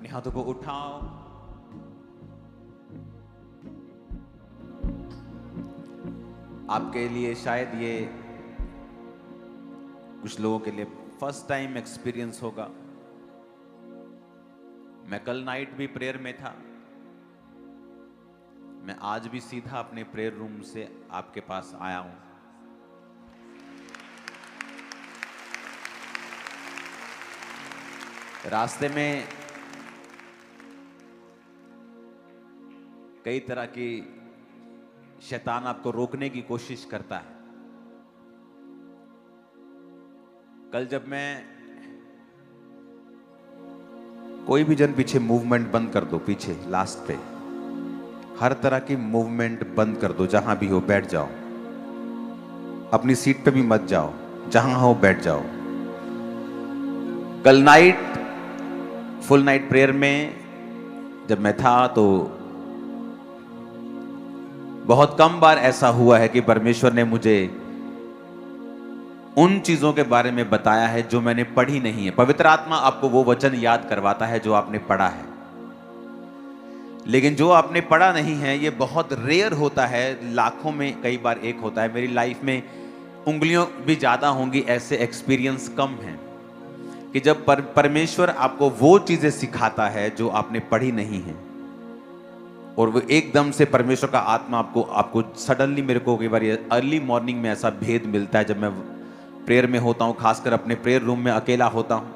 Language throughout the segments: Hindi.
अपने हाथों को उठाओ। आपके लिए शायद ये कुछ लोगों के लिए फर्स्ट टाइम एक्सपीरियंस होगा। मैं कल नाइट भी प्रेयर में था। मैं आज भी सीधा अपने प्रेयर रूम से आपके पास आया हूं। रास्ते में कई तरह की शैतान आपको रोकने की कोशिश करता है। कल जब मैं कोई भी जन पीछे मूवमेंट बंद कर दो, पीछे लास्ट पे हर तरह की मूवमेंट बंद कर दो। जहां भी हो बैठ जाओ, अपनी सीट पे भी मत जाओ, जहां हो बैठ जाओ। कल नाइट फुल नाइट प्रेयर में जब मैं था तो बहुत कम बार ऐसा हुआ है कि परमेश्वर ने मुझे उन चीजों के बारे में बताया है जो मैंने पढ़ी नहीं है। पवित्र आत्मा आपको वो वचन याद करवाता है जो आपने पढ़ा है, लेकिन जो आपने पढ़ा नहीं है ये बहुत रेयर होता है। लाखों में कई बार एक होता है। मेरी लाइफ में उंगलियों भी ज्यादा होंगी, ऐसे एक्सपीरियंस कम हैं कि जब परमेश्वर आपको वो चीजें सिखाता है जो आपने पढ़ी नहीं है, और वो एकदम से परमेश्वर का आत्मा आपको सडनली, मेरे को कई बार अर्ली मॉर्निंग में ऐसा भेद मिलता है जब मैं प्रेयर में होता हूं, खासकर अपने प्रेयर रूम में अकेला होता हूं।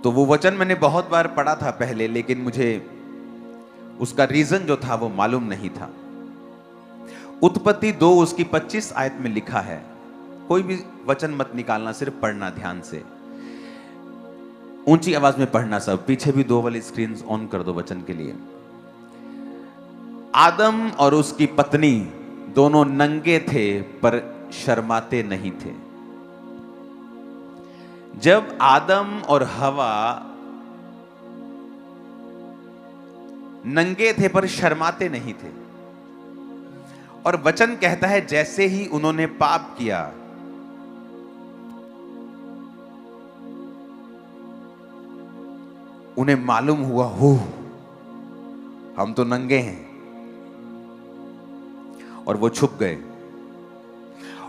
तो वो वचन मैंने बहुत बार पढ़ा था पहले, लेकिन मुझे उसका रीजन जो था वो मालूम नहीं था। उत्पत्ति 2 उसकी 25 आयत में लिखा है। कोई भी वचन मत निकालना, सिर्फ पढ़ना ध्यान से, ऊंची आवाज में पढ़ना। सब पीछे भी 2 वाली स्क्रीन ऑन कर दो वचन के लिए। आदम और उसकी पत्नी दोनों नंगे थे पर शर्माते नहीं थे। जब आदम और हवा नंगे थे पर शर्माते नहीं थे, और वचन कहता है जैसे ही उन्होंने पाप किया, उन्हें मालूम हुआ, हो हम तो नंगे हैं, और वो छुप गए।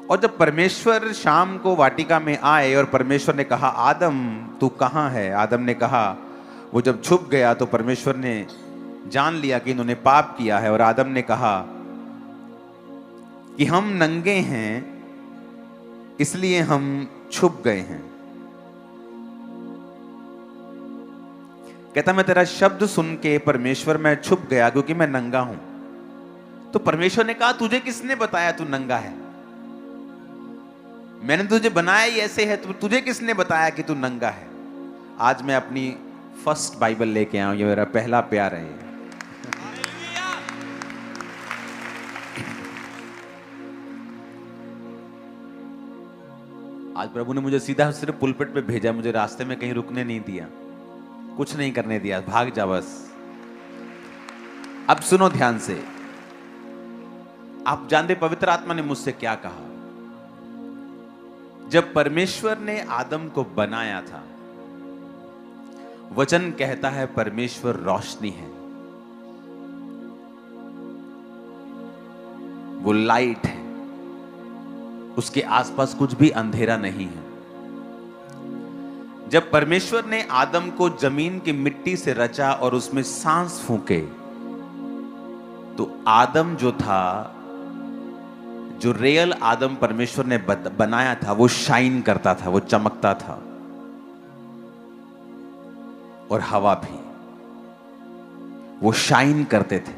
और जब परमेश्वर शाम को वाटिका में आए और परमेश्वर ने कहा, आदम तू कहां है? आदम ने कहा, वो जब छुप गया तो परमेश्वर ने जान लिया कि इन्होंने पाप किया है, और आदम ने कहा कि हम नंगे हैं इसलिए हम छुप गए हैं। कहता मैं तेरा शब्द सुन के परमेश्वर मैं छुप गया क्योंकि मैं नंगा हूं। तो परमेश्वर ने कहा, तुझे किसने बताया तू नंगा है? मैंने तुझे बनाया ही ऐसे है, तो तुझे किसने बताया कि तू नंगा है? आज मैं अपनी फर्स्ट बाइबल लेके आया हूं, ये मेरा पहला प्यार है। आज प्रभु ने मुझे सीधा सिर्फ पुलपिट पे भेजा, मुझे रास्ते में कहीं रुकने नहीं दिया, कुछ नहीं करने दिया, भाग जा बस। अब सुनो ध्यान से। आप जानते पवित्र आत्मा ने मुझसे क्या कहा? जब परमेश्वर ने आदम को बनाया था, वचन कहता है परमेश्वर रोशनी है, वो लाइट है, उसके आसपास कुछ भी अंधेरा नहीं है। जब परमेश्वर ने आदम को जमीन की मिट्टी से रचा और उसमें सांस फूंके, तो आदम जो था, जो रियल आदम परमेश्वर ने बनाया था, वो शाइन करता था, वो चमकता था। और हवा भी, वो शाइन करते थे।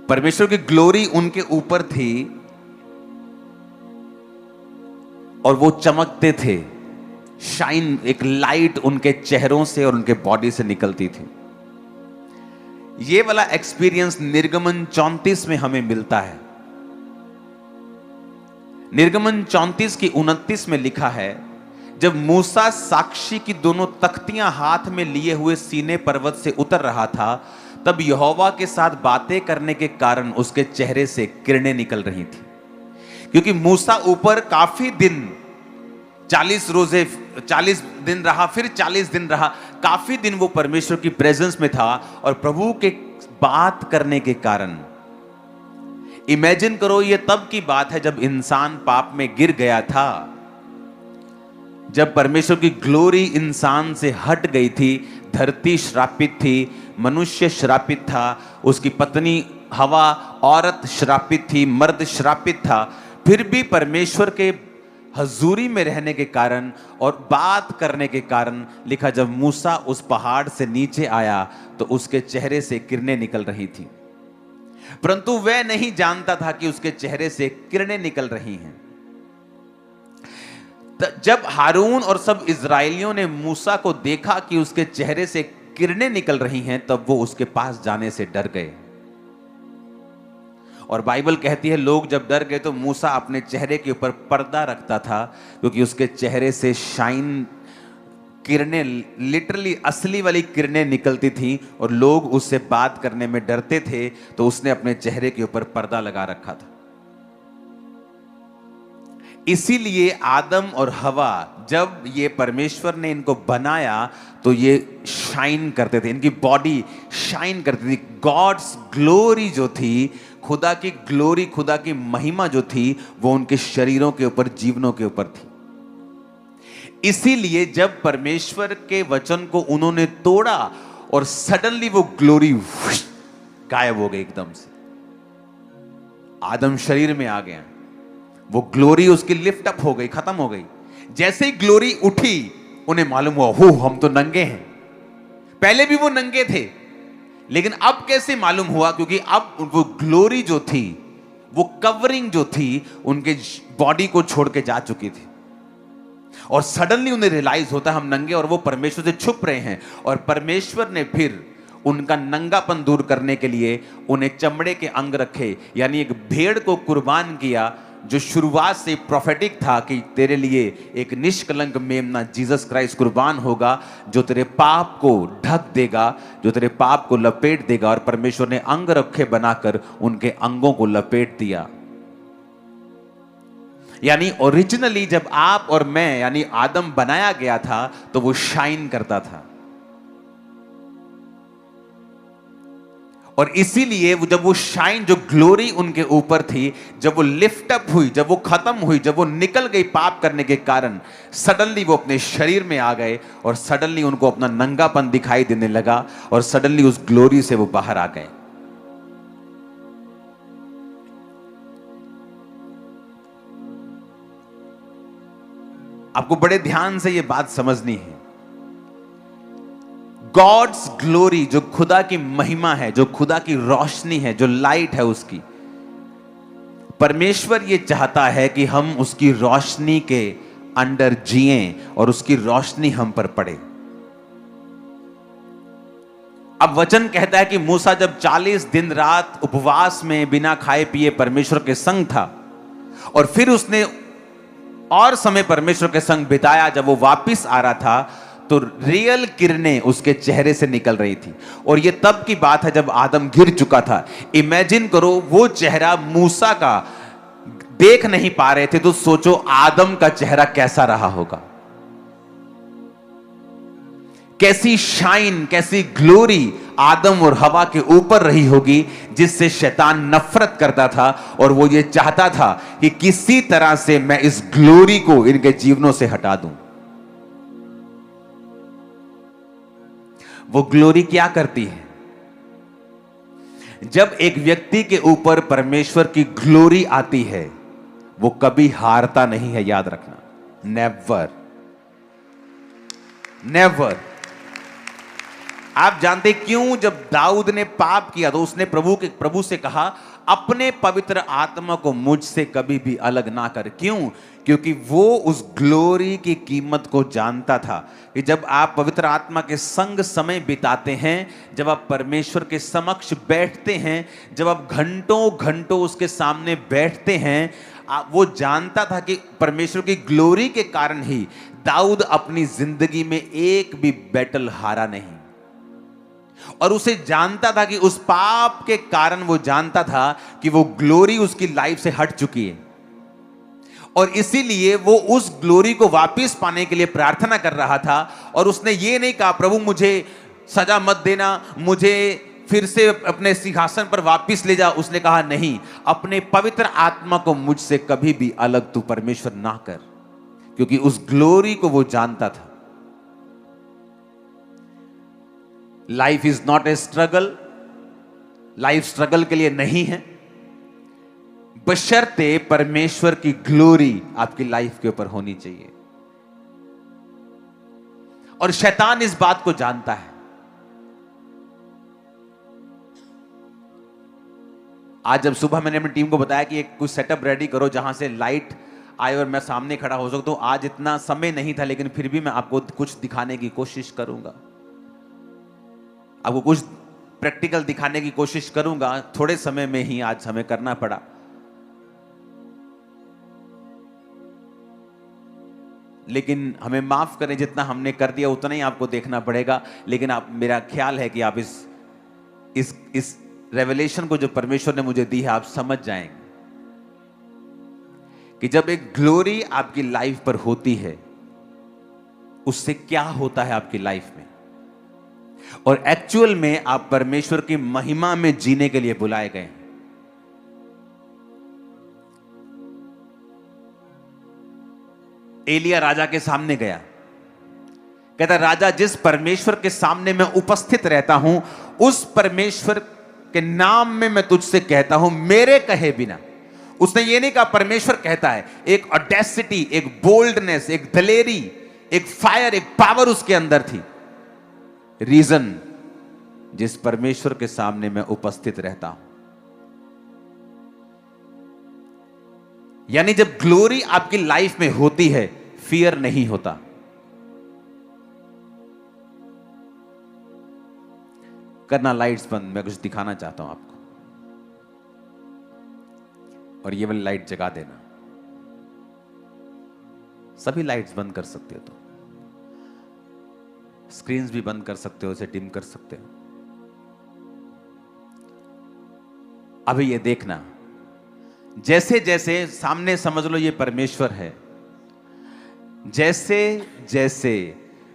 परमेश्वर की ग्लोरी उनके ऊपर थी और वो चमकते थे। शाइन, एक लाइट उनके चेहरों से और उनके बॉडी से निकलती थी। ये वाला एक्सपीरियंस निर्गमन 34 में हमें मिलता है। निर्गमन 34 की 29 में लिखा है, जब मूसा साक्षी की दोनों तख्तियां हाथ में लिए हुए सीने पर्वत से उतर रहा था, तब यहोवा के साथ बातें करने के कारण उसके चेहरे से किरणें निकल रही थी। क्योंकि मूसा ऊपर काफी दिन 40 रोजे 40 दिन रहा, फिर 40 दिन रहा, काफी दिन वो परमेश्वर की प्रेजेंस में था और प्रभु के बात करने के कारण। इमेजिन करो, ये तब की बात है जब इंसान पाप में गिर गया था, जब परमेश्वर की ग्लोरी इंसान से हट गई थी। धरती श्रापित थी, मनुष्य श्रापित था, उसकी पत्नी हवा औरत श्रापित थी, मर्द श्रापित था। फिर भी परमेश्वर के हजूरी में रहने के कारण और बात करने के कारण लिखा, जब मूसा उस पहाड़ से नीचे आया तो उसके चेहरे से किरणें निकल रही थी। परंतु वह नहीं जानता था कि उसके चेहरे से किरणें निकल रही हैं। जब हारून और सब इजरायलियों ने मूसा को देखा कि उसके चेहरे से किरणें निकल रही हैं, तब वो उसके पास जाने से डर गए। और बाइबल कहती है, लोग जब डर गए तो मूसा अपने चेहरे के ऊपर पर्दा रखता था, क्योंकि उसके चेहरे से शाइन किरणें, लिटरली असली वाली किरणें निकलती थी और लोग उससे बात करने में डरते थे, तो उसने अपने चेहरे के ऊपर पर्दा लगा रखा था। इसीलिए आदम और हवा, जब ये परमेश्वर ने इनको बनाया तो ये शाइन करते थे, इनकी बॉडी शाइन करती थी। गॉड्स ग्लोरी जो थी, खुदा की ग्लोरी, खुदा की महिमा जो थी, वो उनके शरीरों के ऊपर, जीवनों के ऊपर थी। इसीलिए जब परमेश्वर के वचन को उन्होंने तोड़ा और सडनली वो ग्लोरी गायब हो गई एकदम से। आदम शरीर में आ गया, वो ग्लोरी उसकी लिफ्ट अप हो गई, खत्म हो गई। जैसे ही ग्लोरी उठी, उन्हें मालूम हुआ, हो हम तो नंगे हैं। पहले भी वो नंगे थे, लेकिन अब कैसे मालूम हुआ? क्योंकि अब वो ग्लोरी जो थी, वो कवरिंग जो थी, उनके बॉडी को छोड़ के जा चुकी थी। और सडनली उन्हें रियलाइज होता है हम नंगे और वो परमेश्वर से छुप रहे हैं। और परमेश्वर ने फिर उनका नंगापन दूर करने के लिए उन्हें चमड़े के अंग रखे, यानी एक भेड़ को कुर्बान किया, जो शुरुआत से प्रोफेटिक था कि तेरे लिए एक निष्कलंक मेमना जीसस क्राइस्ट कुर्बान होगा, जो तेरे पाप को ढक देगा, जो तेरे पाप को लपेट देगा। और परमेश्वर ने अंग रखे बनाकर उनके अंगों को लपेट दिया। यानी ओरिजिनली जब आप और मैं, यानी आदम बनाया गया था, तो वो शाइन करता था। और इसीलिए जब वो शाइन, जो ग्लोरी उनके ऊपर थी, जब वो लिफ्ट अप हुई, जब वो खत्म हुई, जब वो निकल गई पाप करने के कारण, सडनली वो अपने शरीर में आ गए और सडनली उनको अपना नंगापन दिखाई देने लगा और सडनली उस ग्लोरी से वो बाहर आ गए। आपको बड़े ध्यान से ये बात समझनी है। गॉड्स ग्लोरी, जो खुदा की महिमा है, जो खुदा की रोशनी है, जो लाइट है उसकी, परमेश्वर ये चाहता है कि हम उसकी रोशनी के अंडर जिएं और उसकी रोशनी हम पर पड़े। अब वचन कहता है कि मूसा जब 40 दिन रात उपवास में बिना खाए पिए परमेश्वर के संग था, और फिर उसने और समय परमेश्वर के संग बिताया, जब वो वापस आ रहा था तो रियल किरणें उसके चेहरे से निकल रही थी। और ये तब की बात है जब आदम गिर चुका था। इमेजिन करो, वो चेहरा मूसा का देख नहीं पा रहे थे, तो सोचो आदम का चेहरा कैसा रहा होगा। कैसी शाइन, कैसी ग्लोरी आदम और हवा के ऊपर रही होगी, जिससे शैतान नफरत करता था और वो ये चाहता था कि किसी तरह से मैं इस ग्लोरी को इनके जीवनों से हटा दूं। वो ग्लोरी क्या करती है? जब एक व्यक्ति के ऊपर परमेश्वर की ग्लोरी आती है, वो कभी हारता नहीं है, याद रखना। Never, never. आप जानते क्यों? जब दाऊद ने पाप किया तो उसने प्रभु से कहा, अपने पवित्र आत्मा को मुझसे कभी भी अलग ना कर। क्यों? क्योंकि वो उस ग्लोरी की कीमत को जानता था कि जब आप पवित्र आत्मा के संग समय बिताते हैं, जब आप परमेश्वर के समक्ष बैठते हैं, जब आप घंटों घंटों उसके सामने बैठते हैं, वो जानता था कि परमेश्वर की ग्लोरी के कारण ही दाऊद अपनी जिंदगी में एक भी बैटल हारा नहीं। और उसे जानता था कि उस पाप के कारण वो जानता था कि वो ग्लोरी उसकी लाइफ से हट चुकी है, और इसीलिए वो उस ग्लोरी को वापस पाने के लिए प्रार्थना कर रहा था। और उसने ये नहीं कहा प्रभु मुझे सजा मत देना, मुझे फिर से अपने सिंहासन पर वापस ले जा। उसने कहा नहीं, अपने पवित्र आत्मा को मुझसे कभी भी अलग तू परमेश्वर ना कर, क्योंकि उस ग्लोरी को वो जानता था। Life is not a struggle, life struggle के लिए नहीं है, बशर्ते परमेश्वर की ग्लोरी आपकी लाइफ के ऊपर होनी चाहिए। और शैतान इस बात को जानता है। आज जब सुबह मैंने अपनी टीम को बताया कि एक कुछ सेटअप रेडी करो जहां से लाइट आए और मैं सामने खड़ा हो सकता हूं, आज इतना समय नहीं था, लेकिन फिर भी मैं आपको कुछ दिखाने की कोशिश करूंगा, आपको कुछ प्रैक्टिकल दिखाने की कोशिश करूंगा। थोड़े समय में ही आज हमें करना पड़ा। लेकिन हमें माफ करें, जितना हमने कर दिया उतना ही आपको देखना पड़ेगा। लेकिन आप, मेरा ख्याल है कि आप इस रेवलेशन को जो परमेश्वर ने मुझे दी है, आप समझ जाएंगे कि जब एक ग्लोरी आपकी लाइफ पर होती है, उससे क्या होता है आपकी लाइफ में, और एक्चुअल में आप परमेश्वर की महिमा में जीने के लिए बुलाए गए हैं। एलिया राजा के सामने गया, कहता राजा जिस परमेश्वर के सामने मैं उपस्थित रहता हूं, उस परमेश्वर के नाम में मैं तुझसे कहता हूं, मेरे कहे बिना। उसने ये नहीं कहा परमेश्वर कहता है। एक ऑडेसिटी, एक बोल्डनेस, एक दलेरी, एक फायर, एक पावर उसके अंदर थी। रीजन, जिस परमेश्वर के सामने मैं उपस्थित रहता हूं। यानी जब ग्लोरी आपकी लाइफ में होती है, फियर नहीं होता। करना लाइट्स बंद, मैं कुछ दिखाना चाहता हूं आपको, और ये वाली लाइट जगा देना। सभी लाइट्स बंद कर सकते हो, तो स्क्रीन्स भी बंद कर सकते हो, इसे डिम कर सकते हो। अभी ये देखना, जैसे जैसे सामने समझ लो ये परमेश्वर है, जैसे जैसे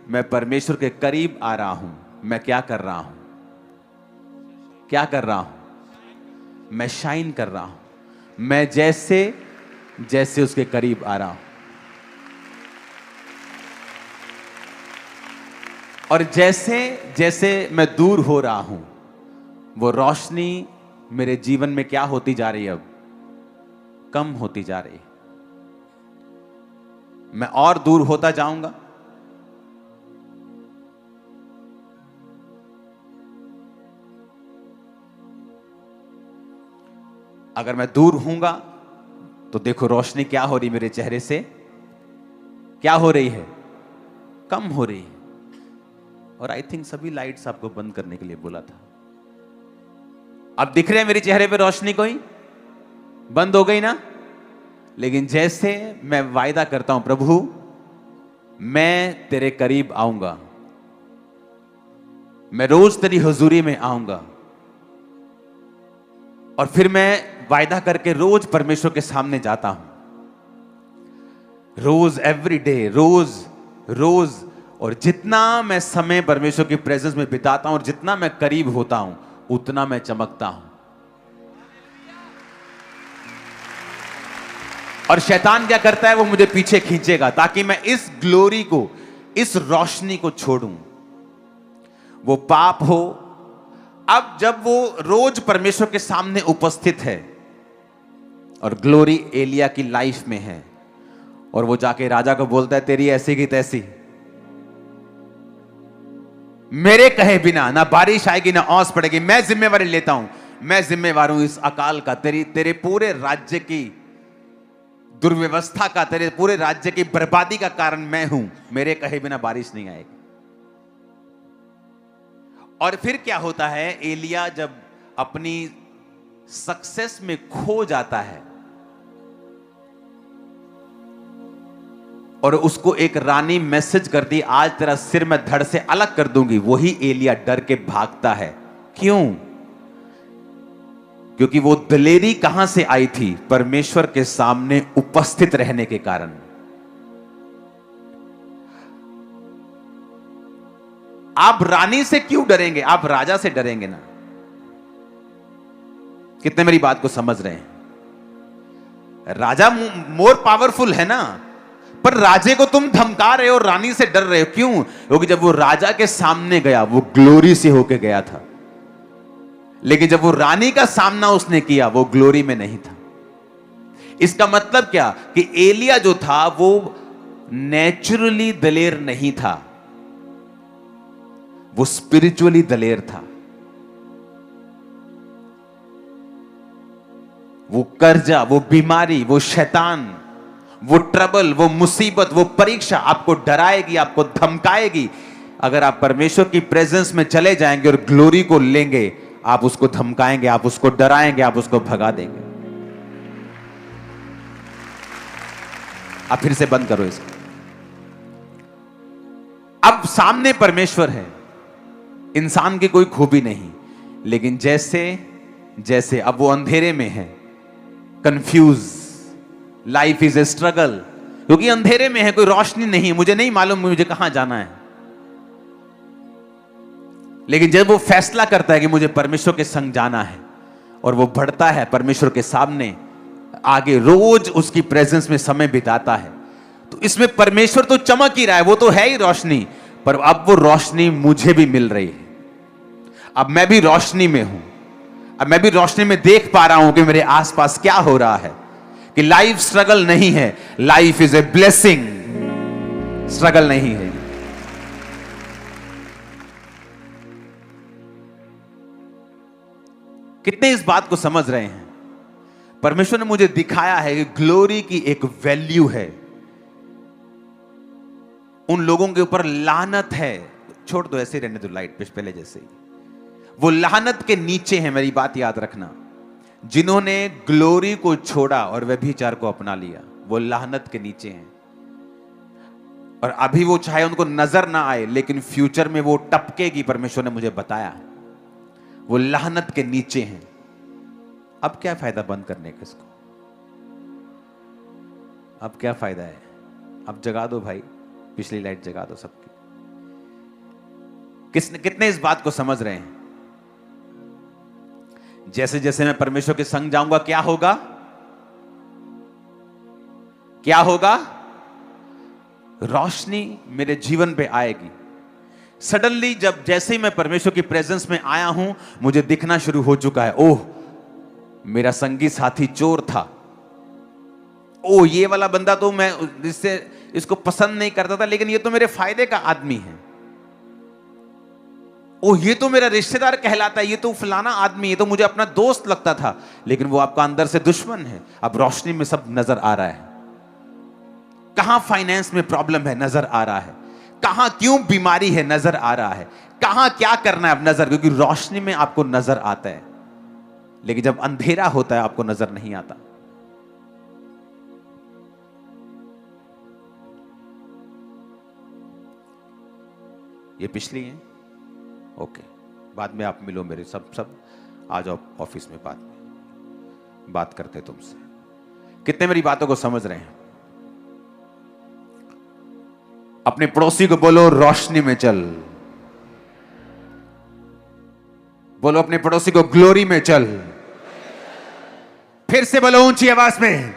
मैं परमेश्वर के करीब आ रहा हूं, मैं क्या कर रहा हूं? क्या कर रहा हूं? मैं शाइन कर रहा हूं। मैं जैसे जैसे उसके करीब आ रहा हूं, और जैसे जैसे मैं दूर हो रहा हूं, वो रोशनी मेरे जीवन में क्या होती जा रही है? अब कम होती जा रही है। मैं और दूर होता जाऊंगा। अगर मैं दूर हूंगा तो देखो रोशनी क्या हो रही मेरे चेहरे से, क्या हो रही है? कम हो रही है। और आई थिंक सभी लाइट्स आपको बंद करने के लिए बोला था। अब दिख रहे हैं मेरे चेहरे पे रोशनी? कोई बंद हो गई ना? लेकिन जैसे मैं वायदा करता हूं, प्रभु मैं तेरे करीब आऊंगा, मैं रोज तेरी हुजूरी में आऊंगा, और फिर मैं वायदा करके रोज परमेश्वर के सामने जाता हूं, रोज, एवरी डे, रोज रोज। और जितना मैं समय परमेश्वर की प्रेजेंस में बिताता हूं और जितना मैं करीब होता हूं, उतना मैं चमकता हूं। और शैतान क्या करता है? वो मुझे पीछे खींचेगा ताकि मैं इस ग्लोरी को, इस रोशनी को छोड़ूं। वो पाप हो। अब जब वो रोज परमेश्वर के सामने उपस्थित है और ग्लोरी एलिया की लाइफ में है, और वो जाके राजा को बोलता है तेरी ऐसी की तैसी, मेरे कहे बिना ना बारिश आएगी ना ओस पड़ेगी, मैं जिम्मेवारी लेता हूं, मैं जिम्मेवार हूं इस अकाल का, तेरे पूरे राज्य की दुर्व्यवस्था का, तेरे पूरे राज्य की बर्बादी का कारण मैं हूं, मेरे कहे बिना बारिश नहीं आएगी। और फिर क्या होता है? एलिया जब अपनी सक्सेस में खो जाता है, और उसको एक रानी मैसेज कर दी, आज तेरा सिर मैं धड़ से अलग कर दूंगी। वही एलिया डर के भागता है। क्यों? क्योंकि वो दलेरी कहां से आई थी? परमेश्वर के सामने उपस्थित रहने के कारण। आप रानी से क्यों डरेंगे? आप राजा से डरेंगे ना। कितने मेरी बात को समझ रहे हैं? राजा मोर पावरफुल है ना, पर राजे को तुम धमका रहे हो, रानी से डर रहे हो। क्यों? क्योंकि जब वो राजा के सामने गया, वो ग्लोरी से होके गया था, लेकिन जब वो रानी का सामना उसने किया, वो ग्लोरी में नहीं था। इसका मतलब क्या? कि एलिया जो था वो नेचुरली दलेर नहीं था, वो स्पिरिचुअली दलेर था। वो कर्जा, वो बीमारी, वो शैतान, वो ट्रबल, वो मुसीबत, वो परीक्षा आपको डराएगी, आपको धमकाएगी। अगर आप परमेश्वर की प्रेजेंस में चले जाएंगे और ग्लोरी को लेंगे, आप उसको धमकाएंगे, आप उसको डराएंगे, आप उसको भगा देंगे। आप फिर से बंद करो इसको। अब सामने परमेश्वर है, इंसान की कोई खूबी नहीं, लेकिन जैसे जैसे अब वो अंधेरे में है, confuse, life is a struggle, क्योंकि अंधेरे में है, कोई रोशनी नहीं, मुझे नहीं मालूम मुझे कहां जाना है। लेकिन जब वो फैसला करता है कि मुझे परमेश्वर के संग जाना है, और वो बढ़ता है परमेश्वर के सामने आगे, रोज उसकी प्रेजेंस में समय बिताता है, तो इसमें परमेश्वर तो चमक ही रहा है, वो तो है ही रोशनी, पर अब वो रोशनी मुझे भी मिल रही है। अब मैं भी रोशनी में हूं, अब मैं भी रोशनी में देख पा रहा हूं कि मेरे आसपास क्या हो रहा है, कि लाइफ स्ट्रगल नहीं है, life is a blessing, struggle नहीं है। कितने इस बात को समझ रहे हैं? परमेश्वर ने मुझे दिखाया है कि ग्लोरी की एक वैल्यू है। उन लोगों के ऊपर लानत है, छोड़ दो, ऐसे रहने दो, लाइट पे पहले जैसे ही। वो लानत के नीचे है, मेरी बात याद रखना। जिन्होंने ग्लोरी को छोड़ा और व्यभिचार को अपना लिया, वो लानत के नीचे हैं। और अभी वो चाहे उनको नजर ना आए, लेकिन फ्यूचर में वो टपकेगी, परमेश्वर ने मुझे बताया। वो लानत के नीचे हैं। अब क्या फायदा बंद करने का इसको? अब क्या फायदा है? अब जगा दो भाई, पिछली लाइट जगा दो सबकी। कितने इस बात को समझ रहे हैं? जैसे जैसे मैं परमेश्वर के संग जाऊंगा, क्या होगा? क्या होगा? रोशनी मेरे जीवन पे आएगी। सडनली जब जैसे ही मैं परमेश्वर की प्रेजेंस में आया हूं, मुझे दिखना शुरू हो चुका है, ओह मेरा संगी साथी चोर था, ओह ये वाला बंदा तो मैं इसको पसंद नहीं करता था, लेकिन ये तो मेरे फायदे का आदमी है, ओह ये तो मेरा रिश्तेदार कहलाता है, ये तो फलाना आदमी, ये तो मुझे अपना दोस्त लगता था, लेकिन वो आपका अंदर से दुश्मन है। अब रोशनी में सब नजर आ रहा है। कहां फाइनेंस में प्रॉब्लम है, नजर आ रहा है। कहां क्यों बीमारी है, नजर आ रहा है। कहां क्या करना है, अब नजर, क्योंकि रोशनी में आपको नजर आता है, लेकिन जब अंधेरा होता है आपको नजर नहीं आता। ये पिछली है, ओके, बाद में आप मिलो मेरे, सब आ जाओ ऑफिस में, बाद में बात करते तुमसे। कितने मेरी बातों को समझ रहे हैं? अपने पड़ोसी को बोलो रोशनी में चल। बोलो अपने पड़ोसी को ग्लोरी में चल। फिर से बोलो ऊंची आवाज में।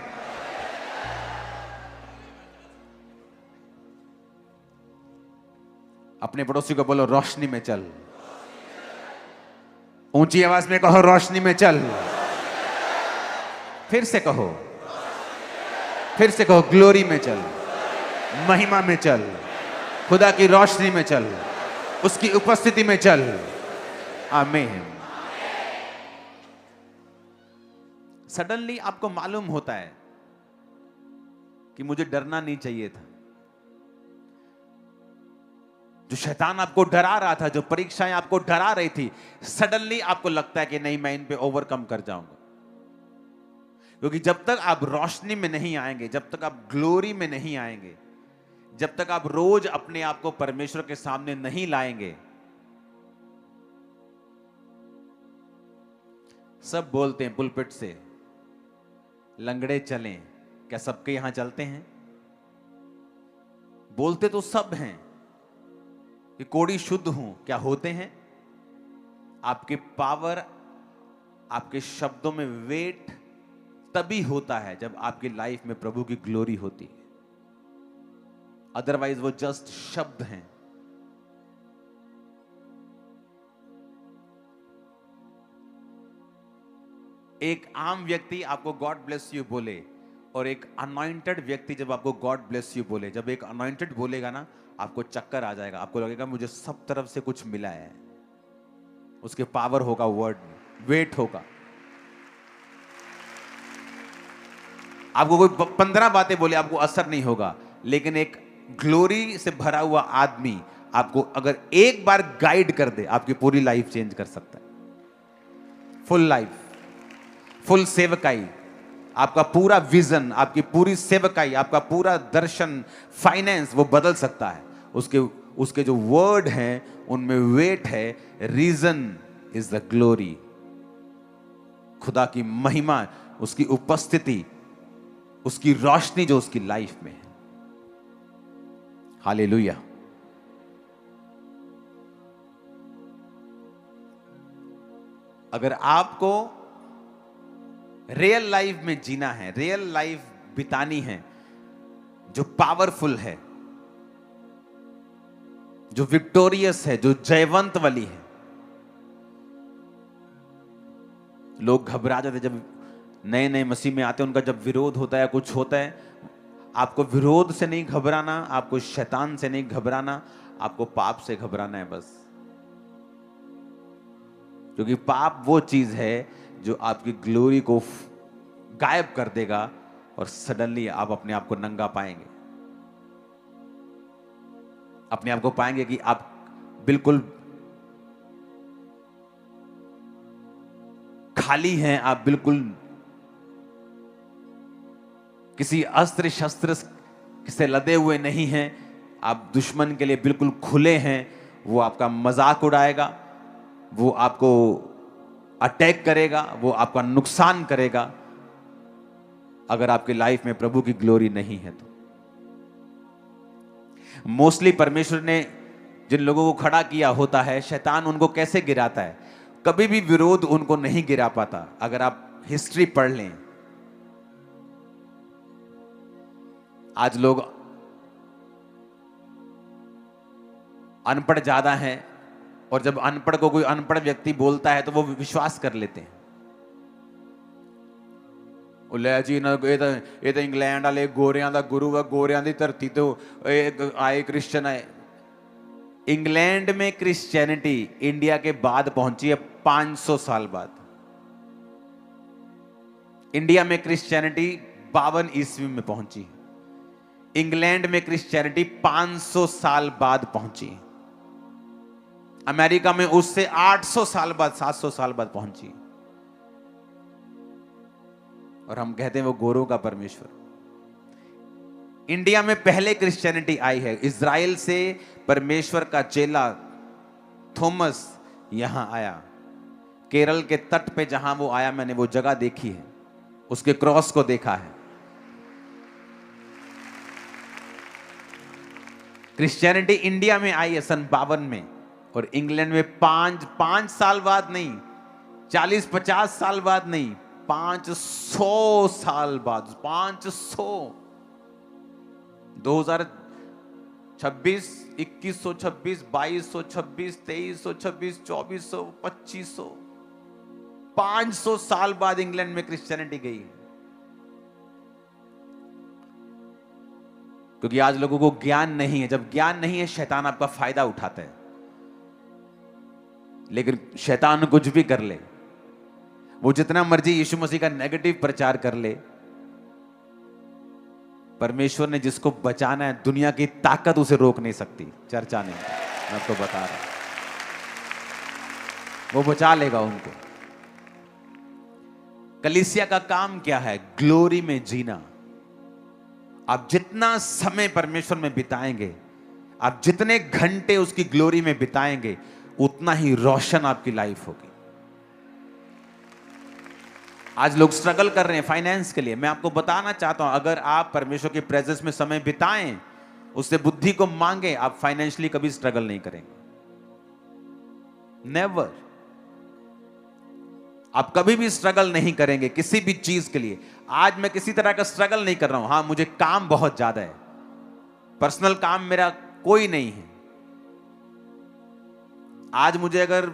अपने पड़ोसी को बोलो रोशनी में चल। ऊंची आवाज में कहो रोशनी में चल। फिर से कहो, फिर से कहो ग्लोरी में चल, महिमा में चल, खुदा की रोशनी में चल, उसकी उपस्थिति में चल। आमीन। सडनली आपको मालूम होता है कि मुझे डरना नहीं चाहिए था। जो शैतान आपको डरा रहा था, जो परीक्षाएं आपको डरा रही थी, सडनली आपको लगता है कि नहीं, मैं इन पे ओवरकम कर जाऊंगा। क्योंकि जब तक आप रोशनी में नहीं आएंगे, जब तक आप ग्लोरी में नहीं आएंगे, जब तक आप रोज अपने आप को परमेश्वर के सामने नहीं लाएंगे, सब बोलते हैं पुलपिट से लंगड़े चलें, क्या सबके यहां चलते हैं? बोलते तो सब हैं कि कोड़ी शुद्ध हूं, क्या होते हैं? आपके पावर, आपके शब्दों में वेट तभी होता है जब आपकी लाइफ में प्रभु की ग्लोरी होती है, अदरवाइज वो जस्ट शब्द हैं। एक आम व्यक्ति आपको गॉड ब्लेस यू बोले और एक अनॉइंटेड व्यक्ति जब आपको गॉड ब्लेस यू बोले, जब एक अनॉइंटेड बोलेगा ना, आपको चक्कर आ जाएगा, आपको लगेगा मुझे सब तरफ से कुछ मिला है। उसके पावर होगा वर्ड में, वेट होगा। आपको कोई 15 बातें बोले, आपको असर नहीं होगा, लेकिन एक ग्लोरी से भरा हुआ आदमी आपको अगर एक बार गाइड कर दे, आपकी पूरी लाइफ चेंज कर सकता है। फुल लाइफ, फुल सेवकाई, आपका पूरा विजन, आपकी पूरी सेवकाई, आपका पूरा दर्शन, फाइनेंस, वो बदल सकता है। उसके जो वर्ड हैं उनमें वेट है। रीजन इज द ग्लोरी, खुदा की महिमा, उसकी उपस्थिति, उसकी रोशनी जो उसकी लाइफ में है। हालेलुया। अगर आपको रियल लाइफ में जीना है, रियल लाइफ बितानी है जो पावरफुल है, जो विक्टोरियस है, जो जयवंत वाली है। लोग घबरा जाते जब नए नए मसीह में आते हैं, उनका जब विरोध होता है, कुछ होता है। आपको विरोध से नहीं घबराना, आपको शैतान से नहीं घबराना, आपको पाप से घबराना है बस। क्योंकि पाप वो चीज है जो आपकी ग्लोरी को गायब कर देगा और सडनली आप अपने आप को नंगा पाएंगे। अपने आप को पाएंगे कि आप बिल्कुल खाली हैं, आप बिल्कुल किसी अस्त्र शस्त्र से लदे हुए नहीं हैं, आप दुश्मन के लिए बिल्कुल खुले हैं। वो आपका मजाक उड़ाएगा, वो आपको अटैक करेगा, वो आपका नुकसान करेगा, अगर आपकी लाइफ में प्रभु की ग्लोरी नहीं है तो। मोस्टली परमेश्वर ने जिन लोगों को खड़ा किया होता है, शैतान उनको कैसे गिराता है? कभी भी विरोध उनको नहीं गिरा पाता। अगर आप हिस्ट्री पढ़ लें, आज लोग अनपढ़ ज्यादा हैं, और जब अनपढ़ को कोई अनपढ़ व्यक्ति बोलता है तो वो विश्वास कर लेते हैं। जी ये तो इंग्लैंड वाले गोरियां दा गुरु है, गोरियां दी धरती तो आए क्रिश्चियन आए। इंग्लैंड में क्रिश्चियनिटी इंडिया के बाद पहुंची है 500 साल बाद। इंडिया में क्रिश्चियनिटी 52 ईस्वी में पहुंची है, इंग्लैंड में क्रिश्चियनिटी 500 साल बाद पहुंची। अमेरिका में उससे 800 साल बाद, 700 साल बाद पहुंची। और हम कहते हैं वो गोरों का परमेश्वर। इंडिया में पहले क्रिश्चियनिटी आई है, इज़राइल से परमेश्वर का चेला थॉमस यहां आया। केरल के तट पे जहां वो आया, मैंने वो जगह देखी है, उसके क्रॉस को देखा है। क्रिश्चियनिटी इंडिया में आई है सन 52 में, और इंग्लैंड में 5 साल बाद नहीं, 40-50 साल बाद नहीं, 500 साल बाद। 500 2026, 2126, 2226, 2326, 2400, 2500, 500 साल बाद इंग्लैंड में क्रिश्चियनिटी गई। क्योंकि आज लोगों को ज्ञान नहीं है। जब ज्ञान नहीं है, शैतान आपका फायदा उठाता है। लेकिन शैतान कुछ भी कर ले, वो जितना मर्जी यीशु मसीह का नेगेटिव प्रचार कर ले, परमेश्वर ने जिसको बचाना है, दुनिया की ताकत उसे रोक नहीं सकती। चर्चा नहीं, मैं आपको बता रहा हूं, वो बचा लेगा उनको। कलीसिया का काम क्या है? ग्लोरी में जीना, आप जितना समय परमेश्वर में बिताएंगे, आप जितने घंटे उसकी ग्लोरी में बिताएंगे, उतना ही रोशन आपकी लाइफ होगी। आज लोग स्ट्रगल कर रहे हैं फाइनेंस के लिए। मैं आपको बताना चाहता हूं, अगर आप परमेश्वर की प्रेजेंस में समय बिताएं, उससे बुद्धि को मांगे, आप फाइनेंशियली कभी स्ट्रगल नहीं करेंगे। नेवर। आप कभी भी स्ट्रगल नहीं करेंगे किसी भी चीज के लिए। आज मैं किसी तरह का स्ट्रगल नहीं कर रहा हूं। हां, मुझे काम बहुत ज्यादा है, पर्सनल काम मेरा कोई नहीं है। आज मुझे अगर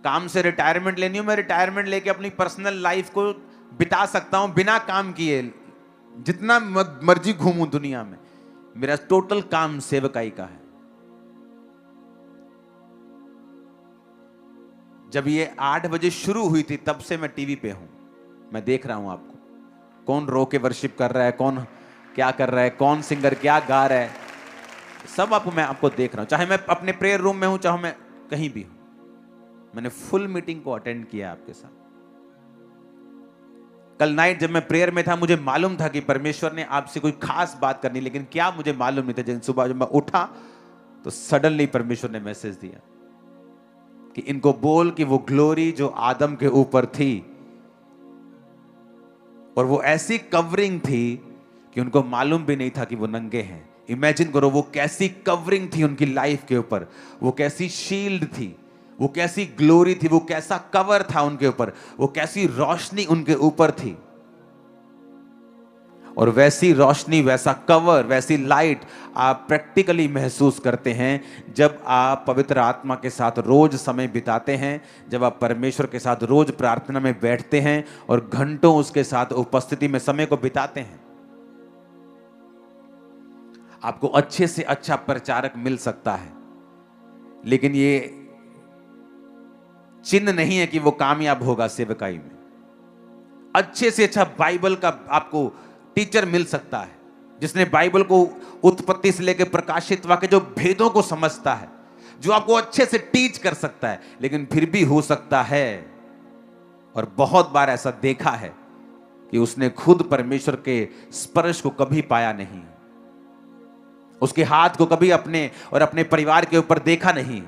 काम से रिटायरमेंट लेनी हो, मैं रिटायरमेंट लेके अपनी पर्सनल लाइफ को बिता सकता हूं बिना काम किए, जितना मर्जी घूमूं दुनिया में। मेरा टोटल काम सेवकाई का है। जब ये 8 बजे शुरू हुई थी, तब से मैं टीवी पे हूं। मैं देख रहा हूं आपको, कौन रो के वर्शिप कर रहा है, कौन क्या कर रहा है, कौन सिंगर क्या गा रहा है, सब मैं आपको देख रहा हूं। चाहे मैं अपने प्रेयर रूम में हूं, चाहे मैं कहीं भी हूं। मैंने फुल मीटिंग को अटेंड किया आपके साथ। कल नाइट जब मैं प्रेयर में था, मुझे मालूम था कि परमेश्वर ने आपसे कोई खास बात करनी, लेकिन क्या मुझे मालूम नहीं था। जब सुबह जब मैं उठा तो सडनली परमेश्वर ने मैसेज दिया कि इनको बोल कि वो ग्लोरी जो आदम के ऊपर थी, और वो ऐसी कवरिंग थी कि उनको मालूम भी नहीं था कि वो नंगे हैं। इमेजिन करो, वो कैसी कवरिंग थी उनकी लाइफ के ऊपर, वो कैसी शील्ड थी, वो कैसी ग्लोरी थी, वो कैसा कवर था उनके ऊपर, वो कैसी रोशनी उनके ऊपर थी। और वैसी रोशनी, वैसा कवर, वैसी लाइट आप प्रैक्टिकली महसूस करते हैं जब आप पवित्र आत्मा के साथ रोज समय बिताते हैं, जब आप परमेश्वर के साथ रोज प्रार्थना में बैठते हैं और घंटों उसके साथ उपस्थिति में समय को बिताते हैं। आपको अच्छे से अच्छा प्रचारक मिल सकता है, लेकिन ये चिन्ह नहीं है कि वो कामयाब होगा सेवकाई में। अच्छे से अच्छा बाइबल का आपको टीचर मिल सकता है, जिसने बाइबल को उत्पत्ति से लेकर प्रकाशित वाक्य जो भेदों को समझता है, जो आपको अच्छे से टीच कर सकता है। लेकिन फिर भी हो सकता है, और बहुत बार ऐसा देखा है, कि उसने खुद परमेश्वर के स्पर्श को कभी पाया नहीं, उसके हाथ को कभी अपने और अपने परिवार के ऊपर देखा नहीं।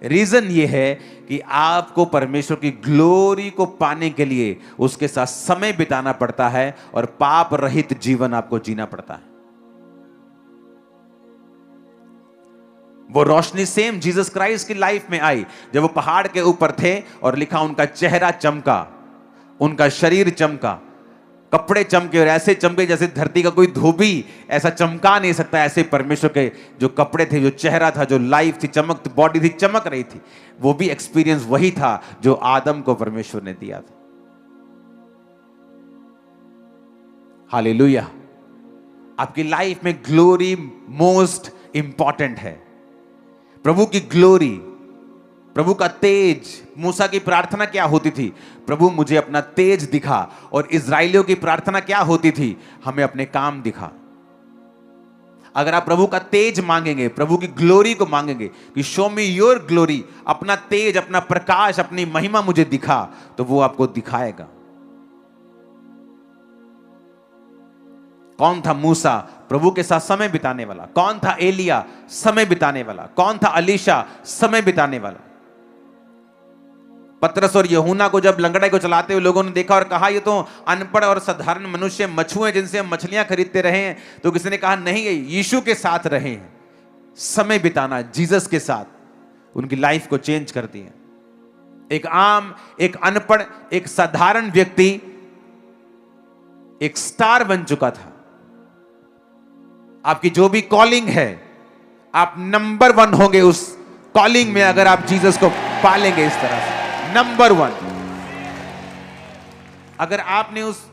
रीजन ये है कि आपको परमेश्वर की ग्लोरी को पाने के लिए उसके साथ समय बिताना पड़ता है, और पाप रहित जीवन आपको जीना पड़ता है। वो रोशनी सेम जीसस क्राइस्ट की लाइफ में आई जब वो पहाड़ के ऊपर थे, और लिखा उनका चेहरा चमका, उनका शरीर चमका, कपड़े चमके, और ऐसे चमके जैसे धरती का कोई धोबी ऐसा चमका नहीं सकता। ऐसे परमेश्वर के जो कपड़े थे, जो चेहरा था, जो लाइफ थी, चमक, बॉडी थी, चमक रही थी। वो भी एक्सपीरियंस वही था जो आदम को परमेश्वर ने दिया था। हालेलुया। आपकी लाइफ में ग्लोरी मोस्ट इंपॉर्टेंट है। प्रभु की ग्लोरी, प्रभु का तेज। मूसा की प्रार्थना क्या होती थी? प्रभु मुझे अपना तेज दिखा। और इजराइलियों की प्रार्थना क्या होती थी? हमें अपने काम दिखा। अगर आप प्रभु का तेज मांगेंगे, प्रभु की ग्लोरी को मांगेंगे कि शो मी योर ग्लोरी, अपना तेज, अपना प्रकाश, अपनी महिमा मुझे दिखा, तो वो आपको दिखाएगा। कौन था मूसा? प्रभु के साथ समय बिताने वाला। कौन था एलिया? समय बिताने वाला। कौन था अलीशा? समय बिताने वाला। पतरस और यूहन्ना को जब लंगड़े को चलाते हुए लोगों ने देखा और कहा, ये तो अनपढ़ और साधारण मनुष्य, मछुए जिनसे हम मछलियां खरीदते रहे हैं, तो किसी ने कहा नहीं, ये यीशु के साथ रहे हैं। समय बिताना जीसस के साथ उनकी लाइफ को चेंज कर दिया। एक आम, एक अनपढ़, एक साधारण व्यक्ति एक स्टार बन चुका था। आपकी जो भी कॉलिंग है, आप नंबर 1 होंगे उस कॉलिंग में, अगर आप जीसस को पालेंगे इस तरह से। नंबर 1। अगर आपने उस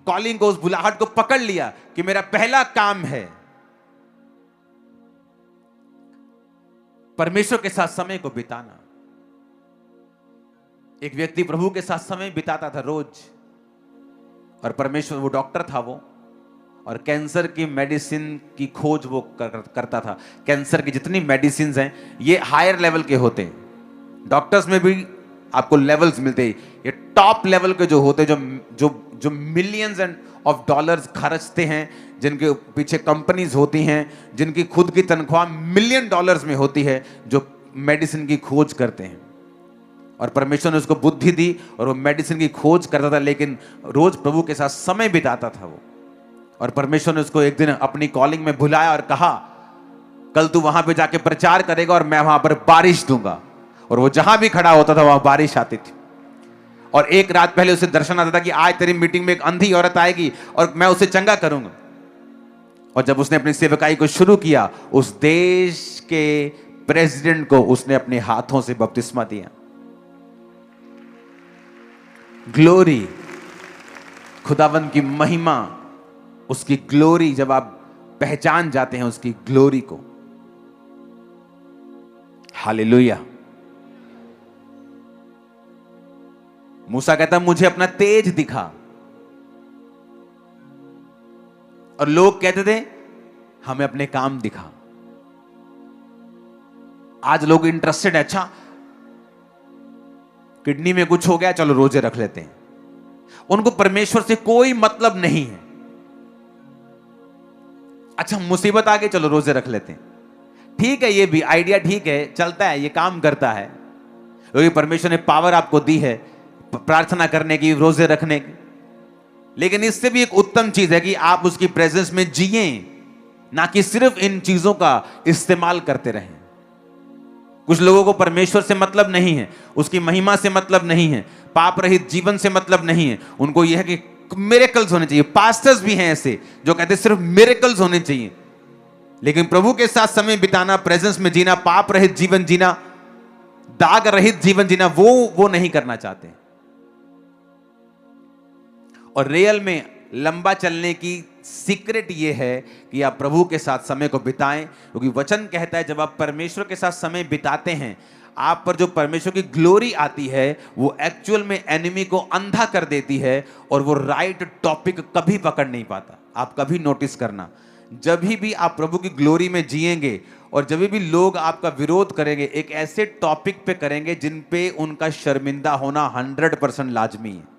कॉलिंग को, उस बुलाहट को पकड़ लिया कि मेरा पहला काम है परमेश्वर के साथ समय को बिताना। एक व्यक्ति प्रभु के साथ समय बिताता था रोज, और परमेश्वर, वो डॉक्टर था वो, और कैंसर की मेडिसिन की खोज वो करता था। कैंसर की जितनी मेडिसिन हैं, ये हायर लेवल के होते हैं। डॉक्टर्स में भी आपको लेवल्स मिलते हैं। ये टॉप लेवल के जो होते, जो जो जो मिलियंस एंड ऑफ डॉलर्स खर्चते हैं, जिनके पीछे कंपनीज होती हैं, जिनकी खुद की तनख्वाह मिलियन डॉलर्स में होती है, जो मेडिसिन की खोज करते हैं। और परमेश्वर ने उसको बुद्धि दी और वो मेडिसिन की खोज करता था, लेकिन रोज प्रभु के साथ समय बिताता था वो। और परमेश्वर ने उसको एक दिन अपनी कॉलिंग में बुलाया और कहा, कल तू वहां पे जाके प्रचार करेगा और मैं वहां पर बारिश दूंगा। और वो जहां भी खड़ा होता था वहां बारिश आती थी। और एक रात पहले उसे दर्शन आता था कि आज तेरी मीटिंग में एक अंधी औरत आएगी और मैं उसे चंगा करूंगा। और जब उसने अपनी सेवकाई को शुरू किया, उस देश के प्रेसिडेंट को उसने अपने हाथों से बपतिस्मा दिया। ग्लोरी, खुदावंद की महिमा, उसकी ग्लोरी, जब आप पहचान जाते हैं उसकी ग्लोरी को, हालेलुया। मूसा कहता मुझे अपना तेज दिखा, और लोग कहते थे हमें अपने काम दिखा। आज लोग इंटरेस्टेड है, अच्छा किडनी में कुछ हो गया, चलो रोजे रख लेते हैं। उनको परमेश्वर से कोई मतलब नहीं है। अच्छा मुसीबत आ गई, चलो रोजे रख लेते हैं। ठीक है, ये भी आइडिया ठीक है, चलता है, ये काम करता है, क्योंकि परमेश्वर ने पावर आपको दी है प्रार्थना करने की, रोजे रखने की। लेकिन इससे भी एक उत्तम चीज है कि आप उसकी प्रेजेंस में जिए, ना कि सिर्फ इन चीजों का इस्तेमाल करते रहें। कुछ लोगों को परमेश्वर से मतलब नहीं है, उसकी महिमा से मतलब नहीं है, पाप रहित जीवन से मतलब नहीं है। उनको यह है कि मिरेकल्स होने चाहिए। पास्टर्स भी हैं ऐसे जो कहते हैं सिर्फ मिरेकल्स होने चाहिए। लेकिन प्रभु के साथ समय बिताना, प्रेजेंस में जीना, पाप रहित जीवन जीना, दाग रहित जीवन जीना, वो नहीं करना चाहते। और रियल में लंबा चलने की सीक्रेट ये है कि आप प्रभु के साथ समय को बिताएं, क्योंकि वचन कहता है जब आप परमेश्वर के साथ समय बिताते हैं, आप पर जो परमेश्वर की ग्लोरी आती है वो एक्चुअल में एनिमी को अंधा कर देती है, और वो राइट टॉपिक कभी पकड़ नहीं पाता। आप कभी नोटिस करना, जब भी आप प्रभु की ग्लोरी में जिएंगे और जब भी लोग आपका विरोध करेंगे, एक ऐसे टॉपिक पे करेंगे जिन पे उनका शर्मिंदा होना 100% लाजमी है।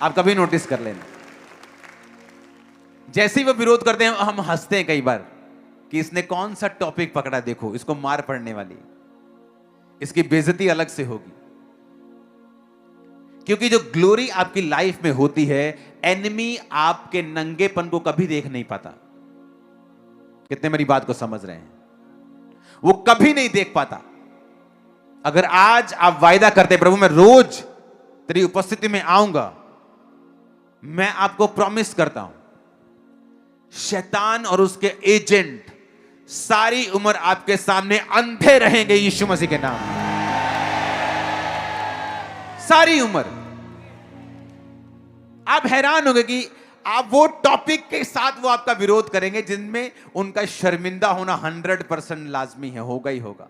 आप कभी नोटिस कर लेना, जैसे ही वो विरोध करते हैं हम हंसते हैं कई बार कि इसने कौन सा टॉपिक पकड़ा, देखो इसको मार पड़ने वाली, इसकी बेइज्जती अलग से होगी। क्योंकि जो ग्लोरी आपकी लाइफ में होती है, एनिमी आपके नंगेपन को कभी देख नहीं पाता। कितने मेरी बात को समझ रहे हैं? वो कभी नहीं देख पाता। अगर आज आप वायदा करते प्रभु मैं रोज तेरी उपस्थिति में आऊंगा, मैं आपको प्रॉमिस करता हूं शैतान और उसके एजेंट सारी उम्र आपके सामने अंधे रहेंगे यीशु मसीह के नाम में। सारी उम्र आप हैरान होंगे कि आप वो टॉपिक के साथ वो आपका विरोध करेंगे जिनमें उनका शर्मिंदा होना 100% लाजमी है, होगा ही होगा।